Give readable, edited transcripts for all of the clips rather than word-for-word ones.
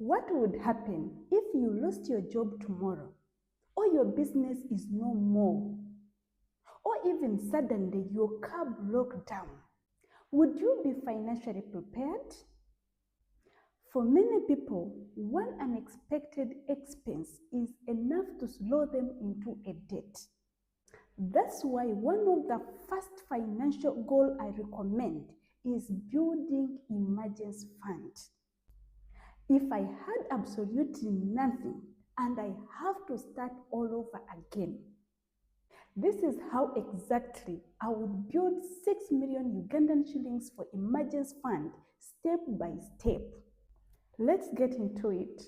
What would happen if you lost your job tomorrow, or your business is no more, or even suddenly your car broke down? Would you be financially prepared? For many people, one unexpected expense is enough to slow them into a debt. That's why one of the first financial goals I recommend is building emergency fund. If I had absolutely nothing and I have to start all over again, this is how exactly I would build 6 million Ugandan shillings for emergency fund step by step. Let's get into it.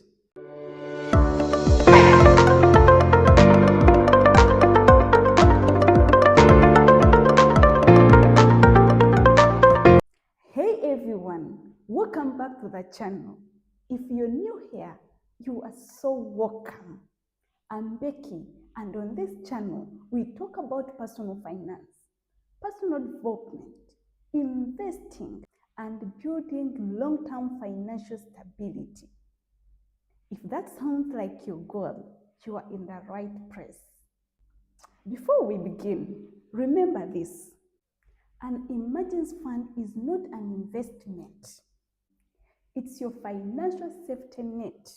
Hey everyone, welcome back to the channel. If you're new here, you are so welcome. I'm Becky, and on this channel, we talk about personal finance, personal development, investing, and building long-term financial stability. If that sounds like your goal, you are in the right place. Before we begin, remember this. An emergency fund is not an investment. It's your financial safety net.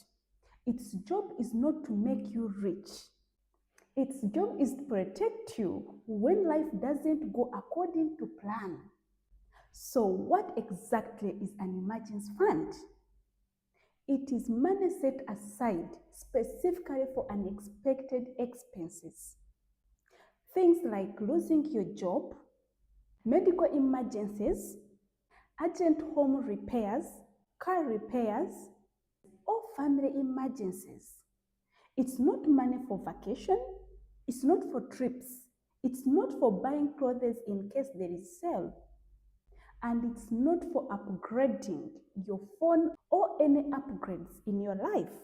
Its job is not to make you rich. Its job is to protect you when life doesn't go according to plan. So what exactly is an emergency fund? It is money set aside specifically for unexpected expenses. Things like losing your job, medical emergencies, urgent home repairs, car repairs, or family emergencies. It's not money for vacation, it's not for trips, it's not for buying clothes in case there is sale, and it's not for upgrading your phone or any upgrades in your life.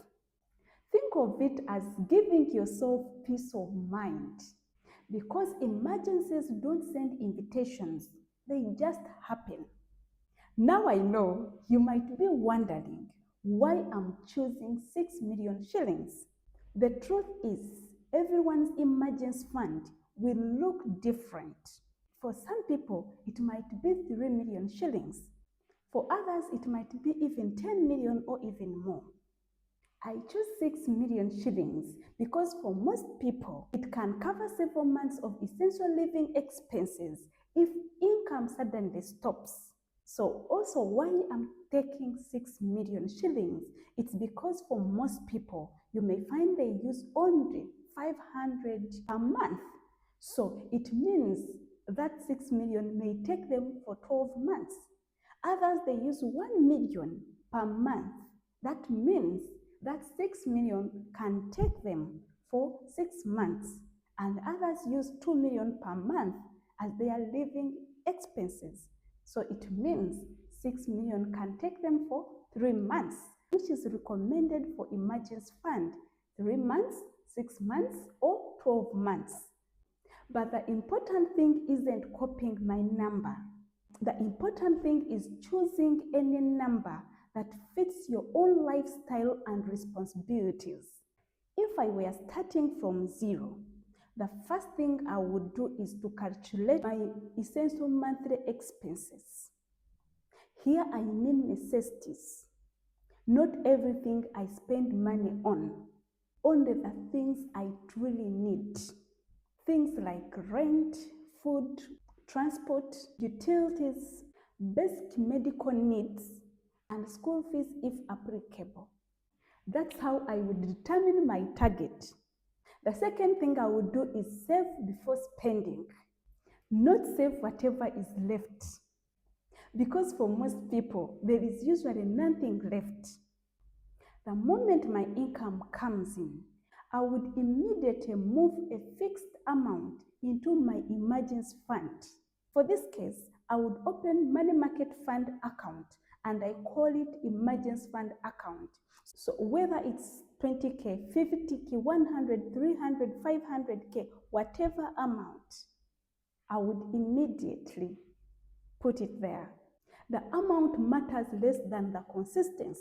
Think of it as giving yourself peace of mind, because emergencies don't send invitations, they just happen. Now I know you might be wondering why I'm choosing 6 million shillings. The truth is, everyone's emergency fund will look different. For some people, it might be 3 million shillings. For others, it might be even 10 million or even more. I choose 6 million shillings because for most people, it can cover several months of essential living expenses if income suddenly stops. So also why I'm taking 6 million shillings, it's because for most people, you may find they use only 500 per month. So it means that 6 million may take them for 12 months. Others, they use 1 million per month. That means that 6 million can take them for 6 months. And others use 2 million per month as their living expenses. So it means 6 million can take them for 3 months, which is recommended for emergency fund, 3 months, 6 months, or 12 months. But the important thing isn't copying my number. The important thing is choosing any number that fits your own lifestyle and responsibilities. If I were starting from zero, the first thing I would do is to calculate my essential monthly expenses. Here I mean necessities. Not everything I spend money on, only the things I truly need. Things like rent, food, transport, utilities, basic medical needs, and school fees if applicable. That's how I would determine my target. The second thing I would do is save before spending, not save whatever is left. Because for most people, there is usually nothing left. The moment my income comes in, I would immediately move a fixed amount into my emergency fund. For this case, I would open money market fund account and I call it emergency fund account. So whether it's 20K, 50K, 100, 300, 500K, whatever amount, I would immediately put it there. The amount matters less than the consistency.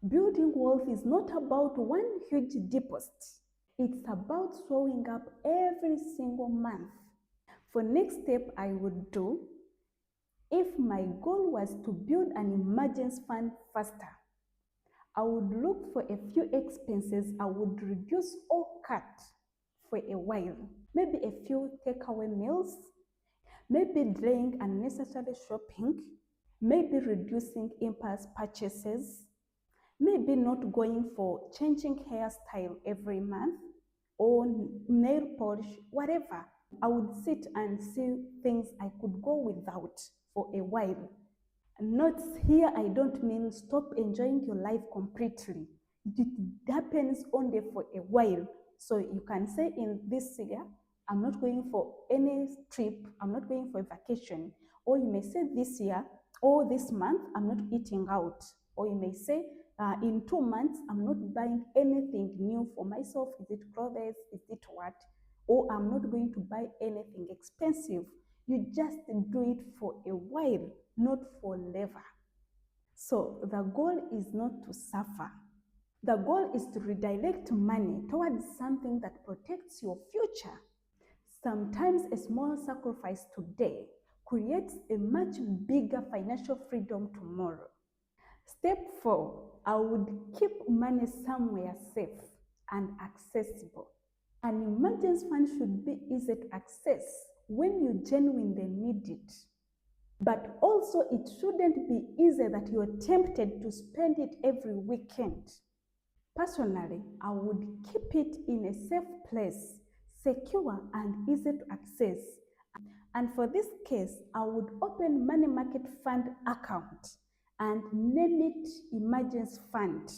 Building wealth is not about one huge deposit. It's about showing up every single month. For next step I would do, if my goal was to build an emergency fund faster, I would look for a few expenses I would reduce or cut for a while. Maybe a few takeaway meals, maybe delaying unnecessary shopping, maybe reducing impulse purchases, maybe not going for changing hairstyle every month or nail polish, whatever. I would sit and see things I could go without for a while. Not here, I don't mean stop enjoying your life completely. It happens only for a while. So you can say in this year, I'm not going for any trip, I'm not going for a vacation. Or you may say this year or this month, I'm not eating out. Or you may say, in 2 months, I'm not buying anything new for myself. Is it clothes? Is it what? Or I'm not going to buy anything expensive. You just do it for a while, not forever. So the goal is not to suffer. The goal is to redirect money towards something that protects your future. Sometimes a small sacrifice today creates a much bigger financial freedom tomorrow. Step 4, I would keep money somewhere safe and accessible. An emergency fund should be easy to access when you genuinely need it. But also it shouldn't be easy that you're tempted to spend it every weekend. Personally, I would keep it in a safe place, secure and easy to access. And for this case, I would open money market fund account and name it emergency fund.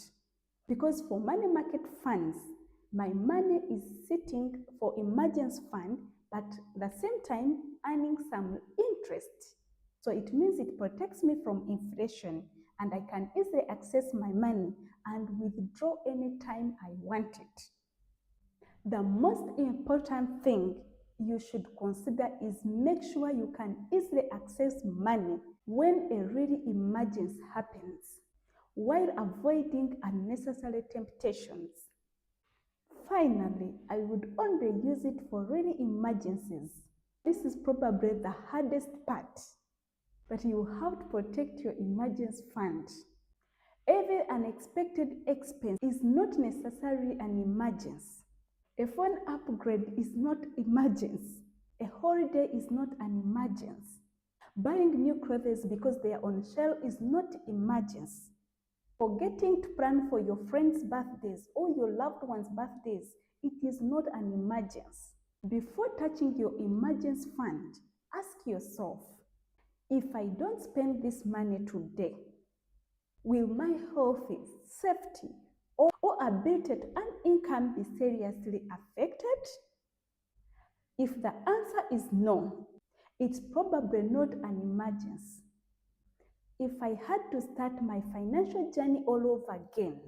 Because for money market funds, my money is sitting for emergency fund, but at the same time earning some interest. So it means it protects me from inflation and I can easily access my money and withdraw anytime I want it. The most important thing you should consider is make sure you can easily access money when a really emergency happens, while avoiding unnecessary temptations. Finally, I would only use it for really emergencies. This is probably the hardest part, but you have to protect your emergency fund. Every unexpected expense is not necessarily an emergency. A phone upgrade is not emergency. A holiday is not an emergency. Buying new clothes because they are on sale is not emergency. Forgetting to plan for your friends' birthdays or your loved ones' birthdays, it is not an emergency. Before touching your emergency fund, ask yourself, if I don't spend this money today, will my health, safety, or ability to earn income be seriously affected? If the answer is no, it's probably not an emergency. If I had to start my financial journey all over again,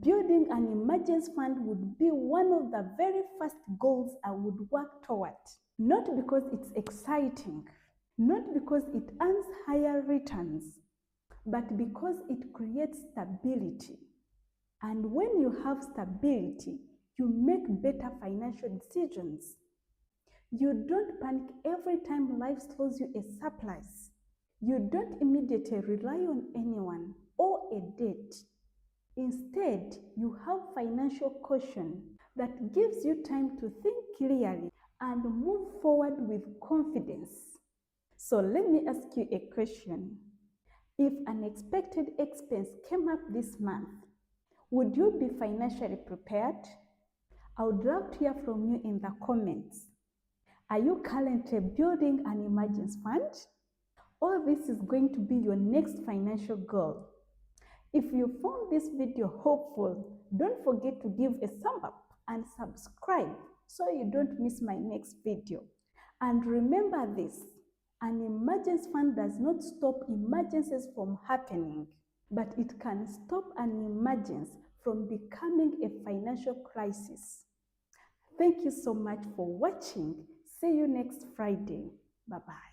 building an emergency fund would be one of the very first goals I would work toward. Not because it's exciting, not because it earns higher returns, but because it creates stability. And when you have stability, you make better financial decisions. You don't panic every time life throws you a surprise. You don't immediately rely on anyone or a debt. Instead, you have financial caution that gives you time to think clearly and move forward with confidence. So let me ask you a question. If an unexpected expense came up this month, would you be financially prepared? I would love to hear from you in the comments. Are you currently building an emergency fund? Or this is going to be your next financial goal? If you found this video helpful, don't forget to give a thumb up and subscribe so you don't miss my next video. And remember this, an emergency fund does not stop emergencies from happening, but it can stop an emergency from becoming a financial crisis. Thank you so much for watching. See you next Friday. Bye-bye.